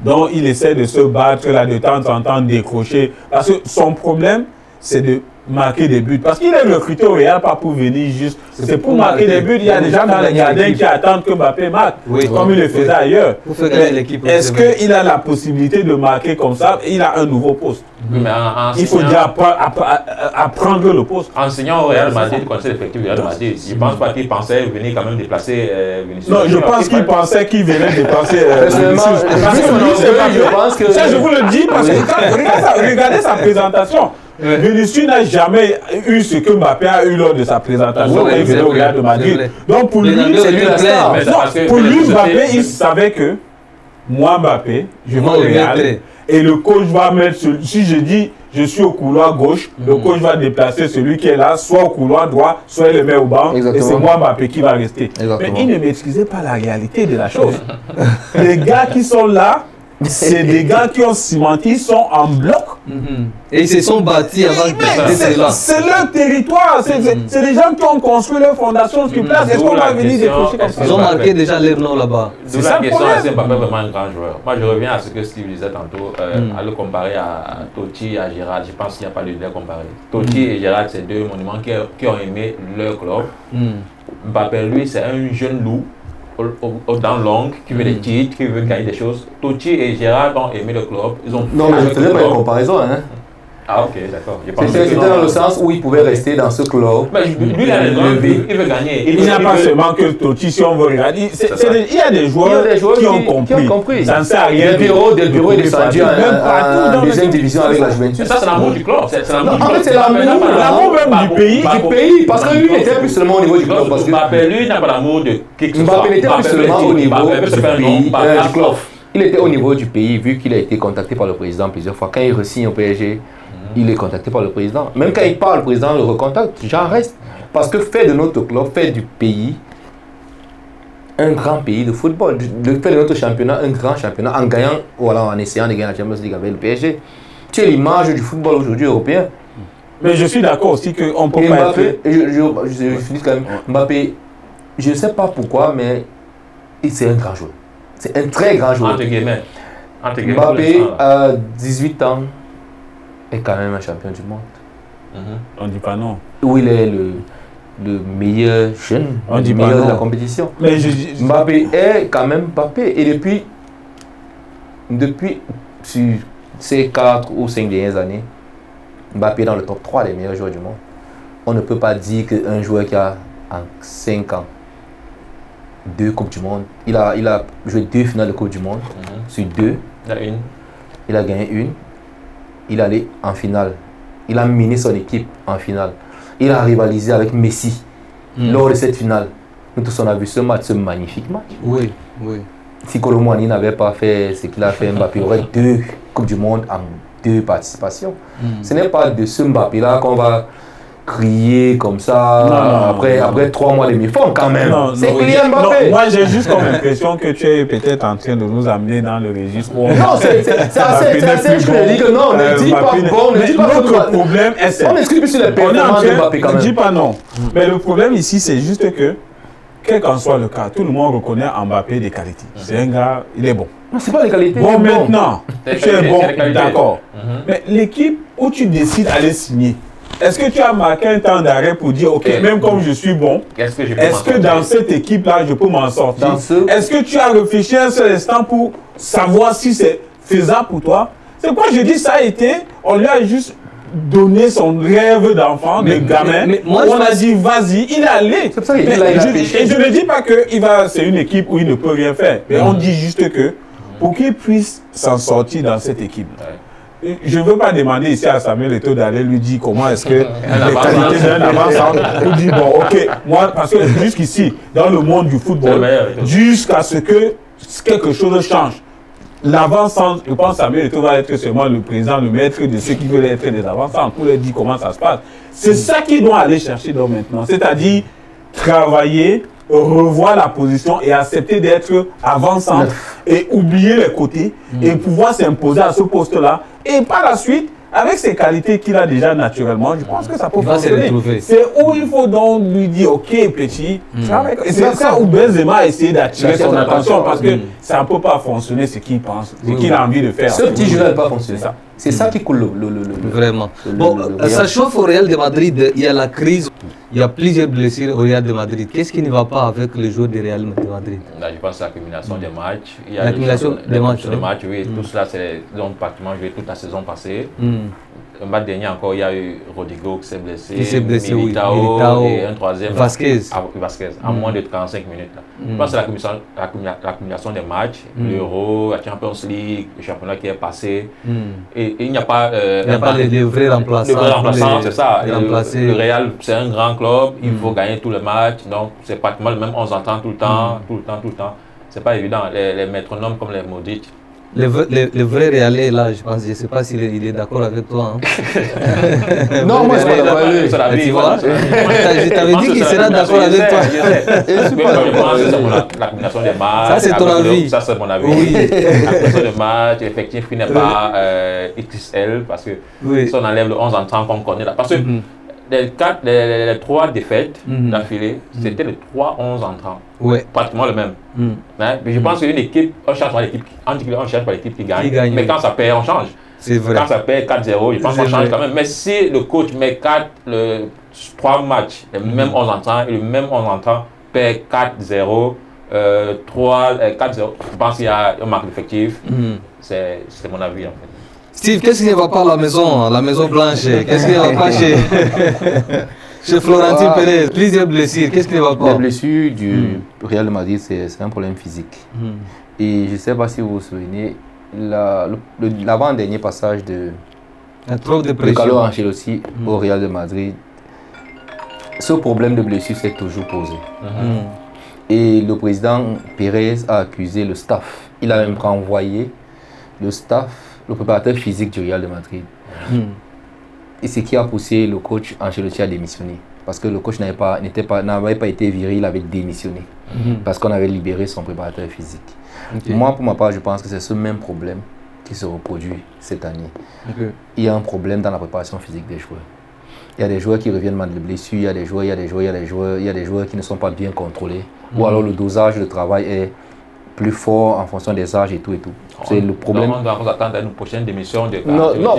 Donc il essaie de se battre là de temps en temps, décrocher. Parce que son problème, c'est de marquer des buts. Parce qu'il est recruté au Real pas pour venir juste. C'est pour marquer des buts. Il y a des gens dans les gardiens qui attendent que Mbappé marque, comme il le faisait ailleurs. Est-ce qu'il a la possibilité de marquer comme ça? Il a un nouveau poste. Il faut déjà apprendre le poste. Enseignant au Real Madrid, conseil effectif du Real Madrid, je ne pense pas qu'il pensait venir quand même déplacer Vinicius. Non, je pense qu'il pensait qu'il venait déplacer Vinicius. Je pense que... Ça, je vous le dis parce que regardez sa présentation. Vinicius n'a jamais eu ce que Mbappé a eu lors de sa présentation quand il venait au Real de Madrid. Donc pour lui, c'est lui la star. Pour lui, Mbappé, il savait que moi, Mbappé, je vais au Real et le coach va mettre, si je dis je suis au couloir gauche, le coach va déplacer celui qui est là, soit au couloir droit, soit il le met au banc, et c'est moi Mbappé qui va rester. Mais il ne maîtrisait pas la réalité de la chose. Les gars qui sont là, c'est des gars qui ont cimenté, ils sont en bloc. Et ils se sont bâtis avant d'être là. C'est leur territoire. C'est des gens qui ont construit leur fondation sur place. Est-ce qu'on va venir décrocher comme ça? Ils ont marqué déjà leur nom là-bas. C'est la question, est-ce Mbappé vraiment un grand joueur? Moi, je reviens à ce que Steve disait tantôt, à le comparer à Totti et à Gérard. Je pense qu'il n'y a pas de lien comparé. Totti et Gérard, c'est deux monuments qui ont aimé leur club. Mbappé, lui, c'est un jeune loup dans l'angle, qui veut des titres, qui veut gagner des choses. Totti et Gérard ont aimé le club. Ils ont non, mais je ne faisais pas une comparaison. Hein. Ah, ok, d'accord. C'était dans le sens où il pouvait rester dans ce club. Mais lui, il veut gagner. Il n'y a pas seulement que Totti, si on veut regarder. Il y a des joueurs qui ont compris. Ça ne sert à rien. Del Piero est descendu en deuxième division avec la Juventus. Ça, c'est l'amour du club. En fait, c'est l'amour même du pays. Parce que lui, il n'était plus seulement au niveau du club. Mbappé, lui, n'a pas l'amour de qui que ce soit. Mbappé n'était plus seulement au niveau du club. Il était au niveau du pays, vu qu'il a été contacté par le président plusieurs fois. Quand il re-signe au PSG, il est contacté par le président. Même quand il parle, le président le recontacte. J'en reste. Parce que fait de notre club, fait du pays un grand pays de football. Fait de notre championnat un grand championnat en gagnant, voilà, en essayant de gagner la Champions League avec le PSG. Tu es l'image du football aujourd'hui européen. Mais je suis d'accord aussi qu'on peut pas Mbappé, je finis quand même. Mbappé, je ne sais pas pourquoi, mais c'est un grand joueur. C'est un très grand joueur. Entre guillemets. Mbappé, à 18 ans, est quand même un champion du monde. On ne dit pas non. Où il est le meilleur jeune, le meilleur de la compétition. Mais Mbappé est quand même Mbappé. Et depuis ces 4 ou 5 dernières années, Mbappé est dans le top 3 des meilleurs joueurs du monde. On ne peut pas dire qu'un joueur qui a en 5 ans 2 Coupes du Monde, il a joué 2 finales de Coupe du Monde sur 2. Il a gagné une. Il est allé en finale. Il a mené son équipe en finale. Il a rivalisé avec Messi lors de cette finale. Nous tous on a vu ce match, ce magnifique match. Oui. Si Kolo Muani n'avait pas fait ce qu'il a fait, Mbappé aurait 2 Coupes du Monde en 2 participations. Ce n'est pas de ce Mbappé-là qu'on va crier comme ça après 3 mois de mi-fond quand même. C'est Kylian Mbappé. Moi j'ai juste comme l'impression que tu es peut-être en train de nous amener dans le registre. Non, c'est assez je dis que non, ne dis pas bon, ne dis pas notre problème est ça. On n'exclut plus sur les performances de Mbappé quand même. Ne dis pas non. Mais le problème ici c'est juste que quel qu'en soit le cas, tout le monde reconnaît Mbappé des qualités. C'est un gars, il est bon. Non, c'est pas les qualités. Bon maintenant, tu es bon, d'accord. Mais l'équipe où tu décides d'aller signer, est-ce que tu as marqué un temps d'arrêt pour dire, ok, même comme je suis bon, est-ce que dans cette équipe-là, je peux m'en sortir? Est-ce que tu as réfléchi un seul instant pour savoir si c'est faisable pour toi? C'est quoi je dis, ça a été, on lui a juste donné son rêve d'enfant, de gamin. Moi, on a dit, vas-y, il est allé. C'est pour ça qu'il a et je ne dis pas que c'est une équipe où il ne peut rien faire. Mais on dit juste que pour qu'il puisse s'en sortir dans cette équipe. Je ne veux pas demander ici à Samuel Eto'o d'aller lui dire comment est-ce que les qualités d'un avant-centre pour dire, bon, ok, moi, parce que jusqu'ici, dans le monde du football, jusqu'à ce que quelque chose change, l'avant-centre, je pense que Samuel Eto'o va être seulement le président, le maître de ceux qui veulent être des avant-centres pour leur dire comment ça se passe. C'est ça qu'ils doivent aller chercher donc maintenant, c'est-à-dire travailler, revoir la position et accepter d'être avant-centre et oublier les côtés et pouvoir s'imposer à ce poste-là. Et par la suite, avec ses qualités qu'il a déjà naturellement, je pense que ça peut fonctionner. C'est où il faut donc lui dire, ok petit, et c'est ça où Benzema a essayé d'attirer son attention parce que ça ne peut pas fonctionner ce qu'il pense, ce qu'il a envie de faire. Ce petit jeu n'a pas fonctionné. C'est ça qui coule Vraiment. Bon, ça chauffe au Real de Madrid, il y a la crise, il y a plusieurs blessures au Real de Madrid. Qu'est-ce qui ne va pas avec les joueurs du Real de Madrid? Là, je pense à l'accumulation des matchs. L'accumulation des matchs. Oui, tout cela, c'est donc pratiquement joué toute la saison passée. Le match dernier encore, il y a eu Rodrigo qui s'est blessé, Militao et un troisième, Vasquez, en moins de 35 minutes. Je pense que c'est l'accumulation des matchs, l'Euro, la Champions League, le championnat qui est passé. Et il n'y a pas les vrais remplaçants. Les vrais remplaçants, c'est ça. Le Real, c'est un grand club, il faut gagner tous les matchs, donc c'est pratiquement le même 11 entrants tout le temps. C'est pas évident. Les métronomes comme les Modric. Le vrai Réalais, là, je pense, je ne sais pas s'il est d'accord avec toi. Hein. Non, moi, je ne suis pas d'accord avec lui. Tu vois, je t'avais dit qu'il sera d'accord avec toi. Je pense que c'est l'accumulation des matchs. Ça, c'est ton avis. Ça, c'est mon avis. Oui. L'accumulation des matchs, l'effectif qui n'est pas XL, parce que si on enlève le 11 entrants qu'on connaît là. Parce que les 3 défaites d'affilée, c'était les 3 11 entrants. Ouais. Pratiquement le même. Mais je pense qu'une équipe, on cherche pas l'équipe qui gagne. Mais quand ça perd, on change. C'est vrai. Quand ça perd 4-0, je pense qu'on change quand même. Mais si le coach met 3 matchs, les mêmes 11 entrants, et le même 11 entrants perd 4-0, 4-0, je pense qu'il y a un manque d'effectif. C'est mon avis en fait. Steve, qu'est-ce qui ne va pas à la Maison Blanche? Qu'est-ce qui ne va pas chez Florentine Pérez? Plusieurs blessures, qu'est-ce qui ne va pas? Les blessures du Real de Madrid, c'est un problème physique. Et je ne sais pas si vous vous souvenez, l'avant-dernier passage de Carlo Ancelotti au Real de Madrid, ce problème de blessure s'est toujours posé. Et le président Pérez a accusé le staff. Il a même renvoyé le staff, le préparateur physique du Real de Madrid. Et ce qui a poussé le coach Ancelotti à démissionner. Parce que le coach n'avait pas été viré, il avait démissionné. Parce qu'on avait libéré son préparateur physique. Moi, pour ma part, je pense que c'est ce même problème qui se reproduit cette année. Il y a un problème dans la préparation physique des joueurs. Il y a des joueurs qui reviennent mal de blessures, il y a des joueurs qui ne sont pas bien contrôlés. Ou alors le dosage de travail est plus fort en fonction des âges et tout. C'est le problème. On doit attendre une prochaine démission de Non,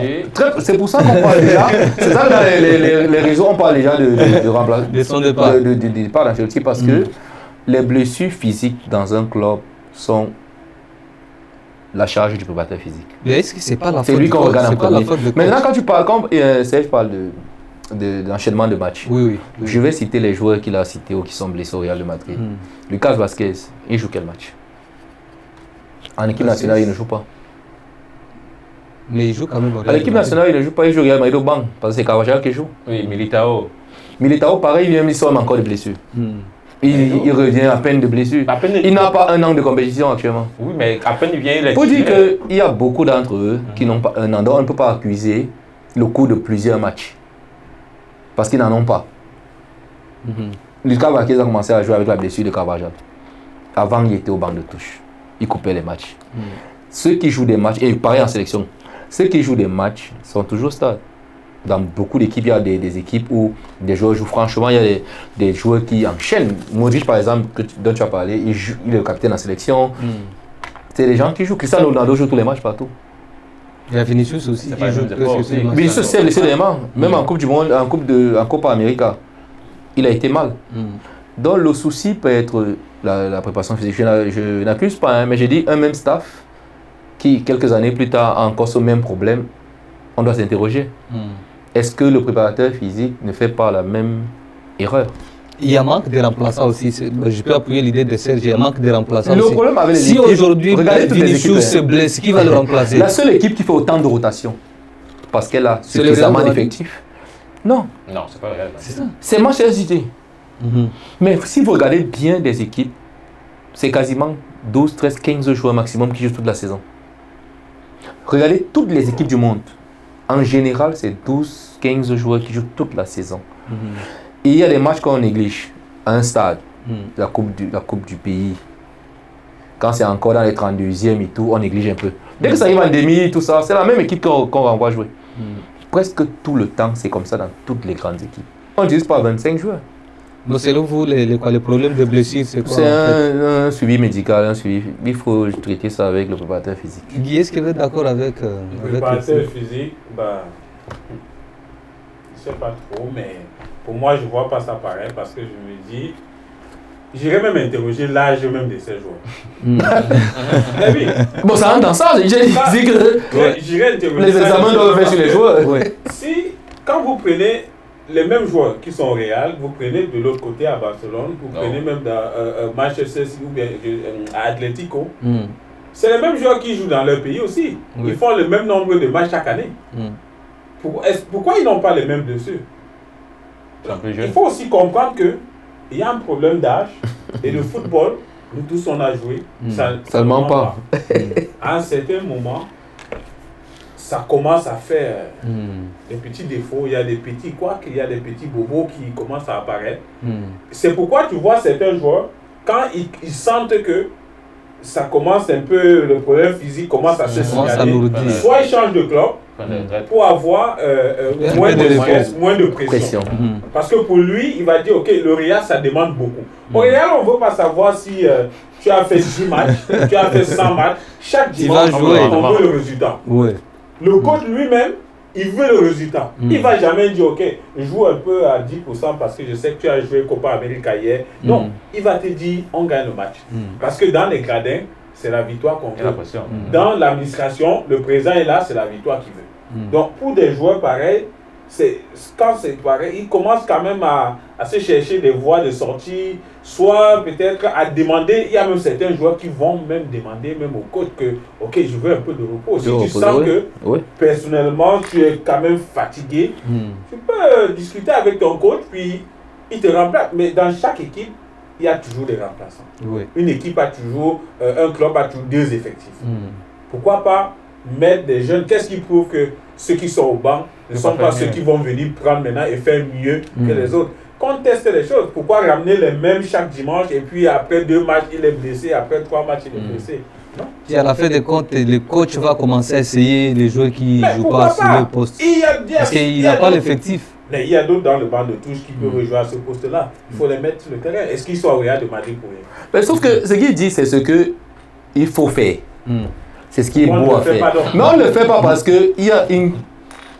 c'est pour ça qu'on parle déjà. C'est ça dans les réseaux, on parle déjà de remplacement, de départ d'Ancelotti parce que les blessures physiques dans un club sont la charge du préparateur physique. Mais est-ce que c'est pas la faute? C'est lui qu'on regarde en premier. Maintenant, quand tu parles, comme Serge parle d'enchaînement de matchs, je vais citer les joueurs qu'il a cités ou qui sont blessés au Real de Madrid. Lucas Vasquez, il joue quel match? En équipe nationale, il ne joue pas. Mais il joue quand même au Real. À l'équipe nationale, il ne joue pas, il joue au Real Madrid au banc. Parce que c'est Carvajal qui joue. Oui, Militao. Militao, pareil, il sort encore de blessures. Il revient à peine de blessures. Il n'a pas un an de compétition actuellement. Oui, mais à peine il vient, il est. Il faut dire qu'il y a beaucoup d'entre eux qui n'ont pas un an. Donc on ne peut pas accuser le coût de plusieurs matchs. Parce qu'ils n'en ont pas. Lucas Vasquez a commencé à jouer avec la blessure de Carvajal. Avant, il était au banc de touche. Il coupait les matchs. Ceux qui jouent des matchs, et pareil en sélection, ceux qui jouent des matchs sont toujours stars. Dans beaucoup d'équipes, il y a des équipes où des joueurs jouent. Franchement, il y a des joueurs qui enchaînent. Modric, par exemple, dont tu as parlé, il est le capitaine en sélection. C'est des gens qui jouent. Cristiano Ronaldo joue tous les matchs partout. Il y a Vinicius aussi qui joue presque. Vinicius s'est blessé dernièrement, même en Coupe du Monde, en Copa América. Il a été mal. Donc le souci peut être la préparation physique. Je n'accuse pas, hein, mais j'ai dit un même staff qui, quelques années plus tard, a encore ce même problème. On doit s'interroger. Est-ce que le préparateur physique ne fait pas la même erreur? Il y a manque de remplaçants aussi. Je peux appuyer l'idée de Serge. Il y a manque de remplaçants le aussi. Problème avec les si aujourd'hui Vinicius se blesse, qui va le remplacer? La seule équipe qui fait autant de rotation, parce qu'elle a suffisamment d'effectifs. Non. Non, c'est pas réel. C'est ça. C'est Manchester City. Mais si vous regardez bien des équipes, c'est quasiment 12, 13, 15 joueurs maximum qui jouent toute la saison. Regardez toutes les équipes du monde. En général, c'est 12, 15 joueurs qui jouent toute la saison. Et il y a des matchs qu'on néglige. À un stade, la coupe du pays, quand c'est encore dans les 32e et tout, on néglige un peu. Dès que ça arrive en demi, tout ça, c'est la même équipe qu'on renvoie jouer. Presque tout le temps, c'est comme ça dans toutes les grandes équipes. On n'utilise pas 25 joueurs. Donc selon vous, les problèmes de blessure, c'est quoi? C'est un suivi médical, un suivi. Il faut traiter ça avec le préparateur physique. Guy, est-ce que vous êtes d'accord avec le préparateur physique, bah, je ne sais pas trop, mais pour moi, je ne vois pas ça pareil parce que je me dis, j'irais même interroger l'âge même de ces joueurs. Oui. Bon, ça rentre dans ça, j'ai dit que j'irais interroger les examens doivent faire sur les joueurs. Ouais. Si, quand vous prenez les mêmes joueurs qui sont au Real, vous prenez de l'autre côté à Barcelone, vous prenez même dans Manchester City ou bien à Atlético, c'est les mêmes joueurs qui jouent dans leur pays aussi. Ils font le même nombre de matchs chaque année. Pourquoi ils n'ont pas les mêmes dessus? Il faut aussi comprendre qu'il y a un problème d'âge et le football, nous tous on a joué, ça ne ment pas. À un certain moment, ça commence à faire des petits défauts, il y a des petits couacs, il y a des petits bobos qui commencent à apparaître. C'est pourquoi tu vois certains joueurs, quand ils sentent que ça commence un peu, le problème physique commence à se signaler, soit ils changent de club pour avoir moins de stress, moins de pression. Parce que pour lui, il va dire, ok, le Real, ça demande beaucoup. Au Real, on ne veut pas savoir si tu as fait 10 matchs, tu as fait 100 matchs, chaque dimanche, on veut le résultat. Le coach lui-même, il veut le résultat. Il ne va jamais dire, ok, joue un peu à 10% parce que je sais que tu as joué Copa América hier. Non, il va te dire, on gagne le match. Parce que dans les gradins, c'est la victoire qu'on veut. Dans l'administration, le président est là, c'est la victoire qu'il veut. Donc, pour des joueurs pareils, quand c'est pareil, ils commencent quand même à se chercher des voies de sortie, soit peut-être à demander. Il y a même certains joueurs qui vont même demander même au coach que, ok, je veux un peu de repos. Si tu sens que personnellement tu es quand même fatigué, tu peux discuter avec ton coach, puis il te remplace. Mais dans chaque équipe, il y a toujours des remplaçants. Une équipe a toujours, un club a toujours 2 effectifs. Pourquoi pas mettre des jeunes? Qu'est-ce qui prouve que ceux qui sont au banc ne sont pas ceux qui vont venir prendre maintenant et faire mieux que les autres? Qu'on teste les choses. Pourquoi ramener les mêmes chaque dimanche et puis après 2 matchs il est blessé, après 3 matchs il est blessé? Non? Et à la fin des comptes, le coach va commencer à essayer les joueurs qui ne jouent pas sur le poste. Parce qu'il n'a pas l'effectif. Mais il y a d'autres dans le banc de touche qui peuvent jouer à ce poste-là. Il faut les mettre sur le terrain. Est-ce qu'ils sont au Real de Madrid pour rien? Mais sauf que ce qu'il dit, c'est ce qu'il faut faire. C'est ce qui est beau à faire. Mais on ne le fait pas parce qu'il y a une...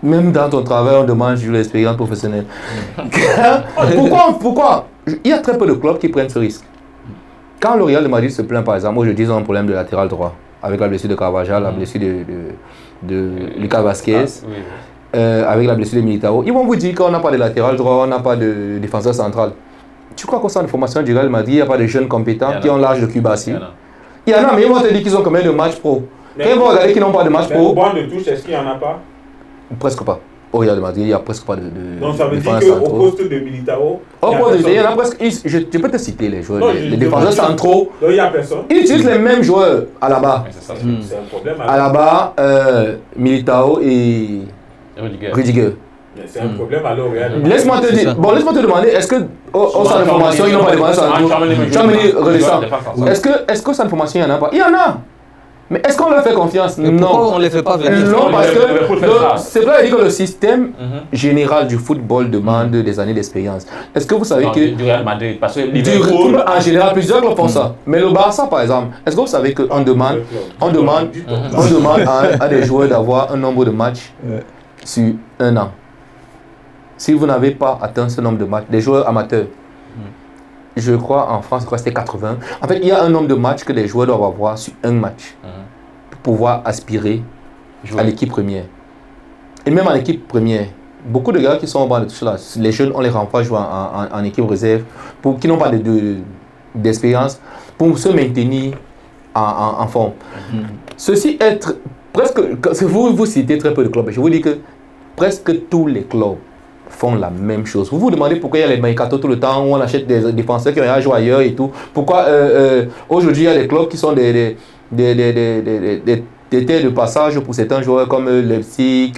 Même dans ton travail, on demande sur l'expérience professionnelle. Pourquoi? Il y a très peu de clubs qui prennent ce risque. Quand le Real de Madrid se plaint, par exemple, moi je dis un problème de latéral droit, avec la blessure de Carvajal, la blessure de Lucas Vazquez, avec la blessure de Militao, ils vont vous dire qu'on n'a pas de latéral droit, on n'a pas de défenseur central. Tu crois qu'au centre de formation du Real de Madrid, il n'y a pas de jeunes compétents qui ont l'âge de Kubasi? Il y en a, mais ils vont te dire qu'ils ont combien de matchs pro? Quand ils vont regarder qu'ils n'ont pas de matchs pro... Au banc de touche, est-ce qu'il n'y en a pas? Presque pas. Au Real de Madrid, il n'y a presque pas de donc ça veut dire qu'au poste de Militao... Au poste de il y en a presque... Je peux te citer les joueurs, les défenseurs centraux. Donc il n'y a personne. Ils utilisent les mêmes joueurs à la barre. C'est un problème. À la barre, Militao et Rudiger. C'est un problème alors au Real. Laisse-moi te dire, laisse-moi te demander, est-ce que au centre de formation, ils n'ont pas de défenseurs centraux? Tchouaméni redescend. Est-ce qu'au centre de formation, il n'y en a pas? Il y en a. Mais est-ce qu'on leur fait confiance? Mais non. Pourquoi on ne les fait pas venir? Non, parce que c'est vrai que le système général du football demande des années d'expérience. Est-ce que vous savez que... Du Real Madrid, parce que du football en général, plusieurs clubs font ça. Mais le Barça, par exemple, est-ce que vous savez qu'on demande à des joueurs d'avoir un nombre de matchs sur un an? Si vous n'avez pas atteint ce nombre de matchs, des joueurs amateurs, je crois en France, c'était 80. En fait, il y a un nombre de matchs que les joueurs doivent avoir sur un match pour pouvoir aspirer à l'équipe première. Et même en équipe première, beaucoup de gars qui sont au banc de touche là, les jeunes, on les renvoie jouer en équipe réserve, qui n'ont pas d'expérience, pour se maintenir en forme. Ceci être presque, vous citez très peu de clubs, je vous dis que presque tous les clubs font la même chose. Vous vous demandez pourquoi il y a les mercato tout le temps, où on achète des défenseurs qui ont déjà joué ailleurs et tout. Pourquoi aujourd'hui il y a des clubs qui sont des terres de passage pour certains joueurs comme Leipzig,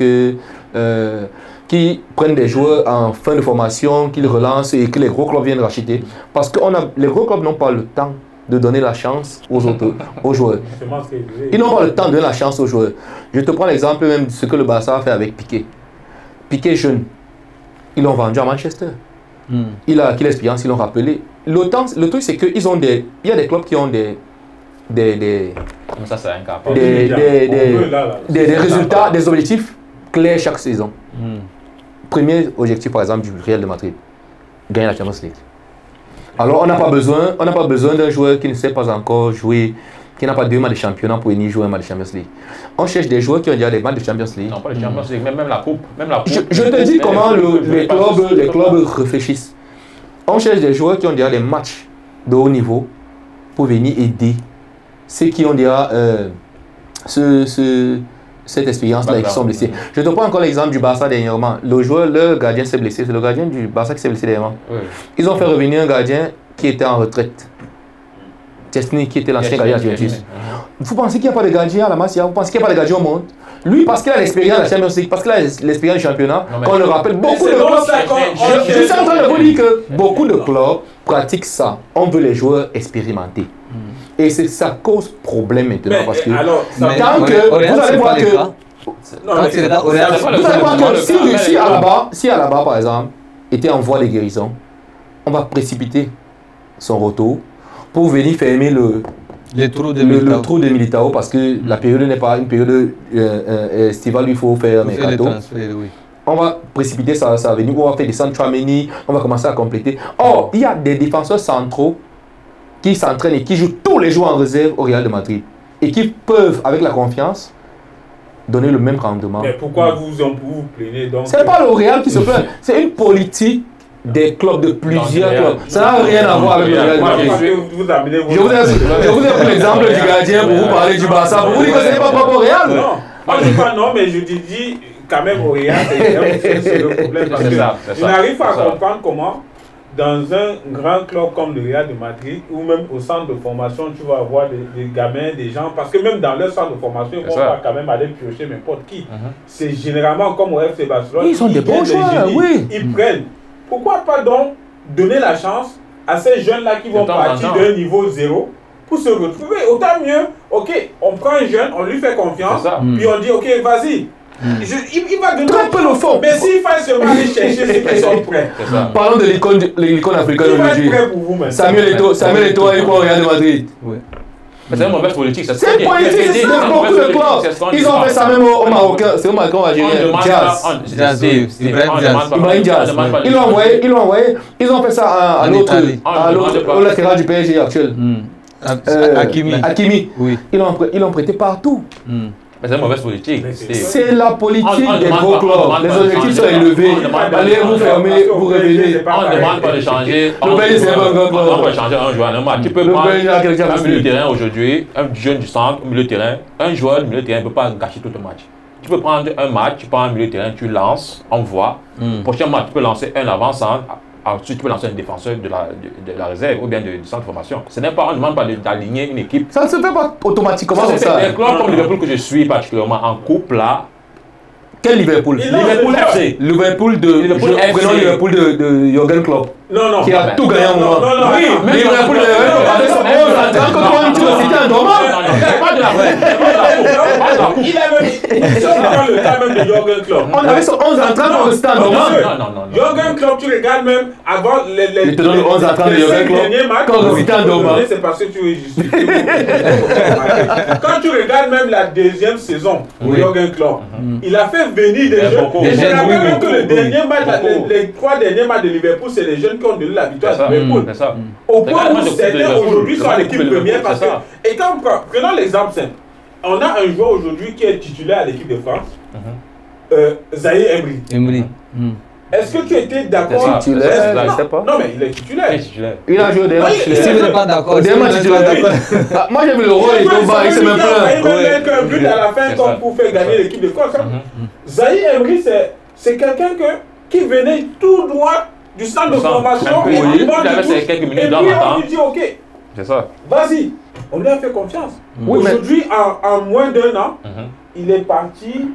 qui prennent des joueurs en fin de formation, qu'ils relancent et que les gros clubs viennent racheter. Parce que les gros clubs n'ont pas le temps de donner la chance aux joueurs. Ils n'ont pas le temps de donner la chance aux joueurs. Je te prends l'exemple même de ce que le Barça a fait avec Piqué. Piqué jeune. Ils l'ont vendu à Manchester. Il a acquis l'expérience, ils l'ont rappelé. Le truc, c'est qu'il y a des clubs qui ont des résultats, des objectifs clairs chaque saison. Premier objectif, par exemple, du Real de Madrid, gagner la Champions League. Alors, on n'a pas besoin d'un joueur qui ne sait pas encore jouer, qui n'a pas 2 matchs de championnat pour venir jouer un match de Champions League. On cherche des joueurs qui ont déjà des matchs de Champions League. Non, pas de Champions League, même la coupe. Je te dis comment les clubs réfléchissent. On cherche des joueurs qui ont déjà des matchs de haut niveau pour venir aider ceux qui ont déjà cette expérience-là et qui sont blessés. Je te prends encore l'exemple du Barça dernièrement. Le gardien s'est blessé. C'est le gardien du Barça qui s'est blessé dernièrement. Ils ont fait revenir un gardien qui était en retraite. Chesney, qui était l'ancien gardien de Juventus. Vous pensez qu'il n'y a pas de gardien à la Masia? Vous pensez qu'il n'y a pas de gardien au monde? Lui, parce qu'il a l'expérience de la Champions League, parce qu'il a l'expérience du championnat, on le rappelle, beaucoup de clubs. Je suis en train de vous dire que beaucoup de clubs pratiquent ça. On veut les joueurs expérimentés. Et ça cause problème maintenant. Parce que tant que vous allez voir que. Vous allez voir que si Alaba, par exemple, était en voie de guérison, on va précipiter son retour pour venir fermer le trou de Militao, parce que la période n'est pas une période estivale, il faut faire un mercato. On va précipiter sa venue, on va faire des centres Tchouaméni, on va commencer à compléter. Or, il y a des défenseurs centraux qui s'entraînent et qui jouent tous les jours en réserve au Real de Madrid et qui peuvent, avec la confiance, donner le même rendement. Mais pourquoi vous plaignez donc? Ce n'est pas le Real qui se plaint, c'est une politique des clubs, de plusieurs clubs. Ça n'a rien à voir avec le Real de Madrid. Je vous ai pris l'exemple du gardien pour vous parler du Barça. Pour vous dire que ce n'est pas propre au Real. Non, mais je dis quand même au Real, c'est le problème. Parce que je n'arrive pas à comprendre comment, dans un grand club comme le Real de Madrid, ou même au centre de formation, tu vas avoir des gamins, des gens, parce que même dans leur centre de formation, ils vont pas quand même aller piocher n'importe qui. C'est généralement comme au FC Barcelone. Ils sont des bons joueurs, oui. Ils prennent. Pourquoi pas donc donner la chance à ces jeunes-là qui vont partir d'un niveau 0 pour se retrouver? Autant mieux, ok, on prend un jeune, on lui fait confiance, puis on dit, ok, vas-y. Il va donner très peu le fond. Mais s'il faut seulement aller chercher ceux qui sont prêts. Parlons de l'icône africaine aujourd'hui. Samuel Eto'o est quoi au Real de Madrid? Mais c'est une mauvaise politique. C'est une politique, c'est beaucoup de clubs. Ils ont fait ça même au Marocain. C'est au Marocain, Algérien. Jazz. Ibrahim Jazz. Ils l'ont envoyé. Ils ont fait ça à l'autre, au latéral du PSG actuel. Hakimi. Ils l'ont prêté partout. Mais c'est une mauvaise politique. C'est la politique des gros clubs. Les objectifs sont élevés. Allez vous fermer, vous révéler. On ne demande pas de changer. Le pays, c'est un grand club. On va changer un joueur normal. Tu peux prendre un milieu de terrain aujourd'hui, un jeune du centre, un milieu de terrain. Un joueur du milieu de terrain ne peut pas gâcher tout le match. Tu peux prendre un match, tu prends un milieu de terrain, tu lances, on voit. Prochain match, tu peux lancer un avant-centre. Ensuite, tu peux lancer un défenseur de la réserve ou bien du centre de formation. Ce n'est pas, on ne demande pas d'aligner une équipe. Ça ne se fait pas automatiquement comme ça. Les clubs comme Liverpool que je suis particulièrement en coupe là. Quel Liverpool? Liverpool FC. Liverpool de Jürgen Klopp. Non. Qui a tout gagné en moment. Non. Oui, mais Liverpool avec son 11 attaquants, c'était un dommage. pas de la il avait si on prend le cas même de Jürgen Klopp. On avait son 11 entrants dans le stade. Non. Jürgen Klopp, tu regardes même avant les 11 entrants de Jürgen Klopp. C'est parce que tu es juste. Quand tu regardes même la deuxième saison de Jürgen Klopp, il a fait venir des jeunes. Et je rappelle même que le dernier match, les 3 derniers matchs de Liverpool, c'est les jeunes qui ont donné la victoire à Liverpool. Au point où certains aujourd'hui sont à l'équipe première parce que. Et quand prenons l'exemple simple, on a un joueur aujourd'hui qui est titulaire à l'équipe de France, Zaïre Emery. Est-ce que tu étais d'accord? Non, mais il est titulaire. Il a joué des matchs. Si vous n'êtes pas d'accord, moi j'ai vu le rôle, il est bas, il s'est même pas. Il a même un but à la fin comme pour faire gagner l'équipe de France. Zaïre Emery, c'est quelqu'un qui venait tout droit du centre de formation. Oui, il avait quelques minutes dans on lui dit ok. C'est ça. Vas-y, on lui a fait confiance. Aujourd'hui, en moins d'1 an, il est parti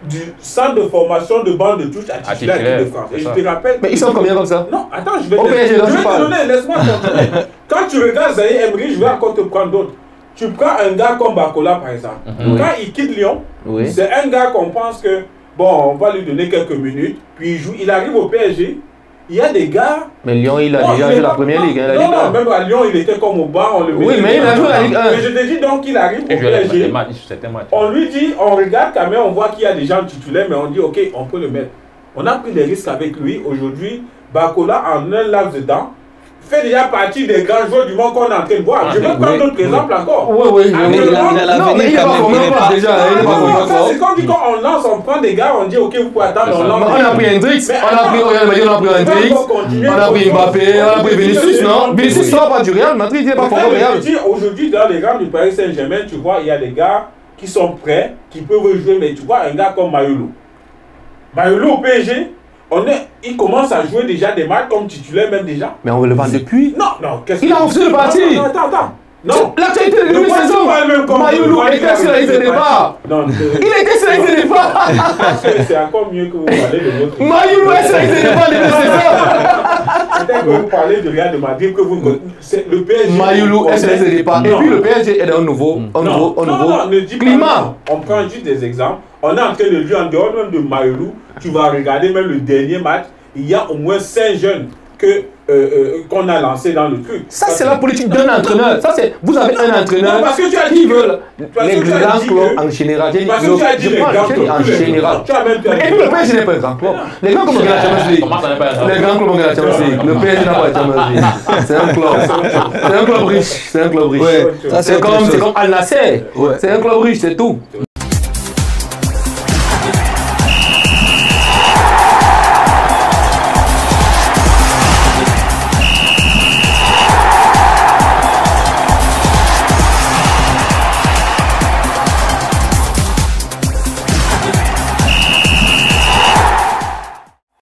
du centre de formation de bande de touche à titulaire l'équipe de France. Et je te rappelle. Mais ils sont combien comme ça? Non, attends, je vais te donner, laisse-moi continuer. Quand tu regardes Zaïre Emery, je vais encore te prendre d'autres. Tu prends un gars comme Barcola par exemple. Quand il quitte Lyon, c'est un gars qu'on pense que, bon, on va lui donner quelques minutes, puis il arrive au PSG. Il y a des gars. Mais Lyon, il a déjà joué la première ligue. Non, même à Lyon, il était comme au banc. Oui, mais il a joué la Ligue 1. Mais je te dis donc qu'il arrive au PSG. On lui dit, on regarde quand même, on voit qu'il y a des gens titulaires, mais on dit, ok, on peut le mettre. On a pris des risques avec lui. Aujourd'hui, Barcola, en un laps de temps, fait déjà partie des grands joueurs du monde qu'on est en train de voir. Je vais prendre d'autres exemples encore. Oui. Il a l'avenir quand même. Il n'est pas déjà. C'est comme dit quand on lance, on prend des gars, on dit ok, vous pouvez attendre, on lance. On a pris Hendrix, on a pris Hendrix, on a pris Mbappé, on a pris Vinicius, non? Vinicius sort pas du Real Madrid, il n'est pas fort au Real. Aujourd'hui, dans les rangs du Paris Saint-Germain, tu vois, il y a des gars qui sont prêts, qui peuvent jouer, mais tu vois un gars comme Mayolo. Mayolo au PSG. Il commence à jouer déjà des matchs comme titulaire même déjà. Mais on veut le vendre depuis. Non, qu'est-ce il a refusé de partir. Attends. Non. L'actualité de demi-saison. Mayolo était sur la liste de départ. Il était sur la liste de départ. C'est encore mieux que vous parlez de votre. Mayolo est sur la liste de départ de demi-saison. Peut-être que vous parlez de Real de Madrid, que vous connaissez le PSG. Mayolo est sur la liste de départ. Et puis le PSG est dans un nouveau climat. On prend juste des exemples. On est en train de lui en dehors même de Mayolo. Tu vas regarder même le dernier match. Il y a au moins 5 jeunes qu'on a lancés dans le truc. Ça, c'est la politique d'un entraîneur. Ça, c'est vous avez un entraîneur qui veut les grands clubs en général. Je pense en général. Et puis le PSG n'est pas un grand club. Les grands clubs ont gagné la Champions League. Les grands clubs ont gagné la Champions League. Le PSG n'a pas la Champions League. C'est un club. C'est un club riche. C'est un club riche. C'est comme Al Nassr. C'est un club riche, c'est tout.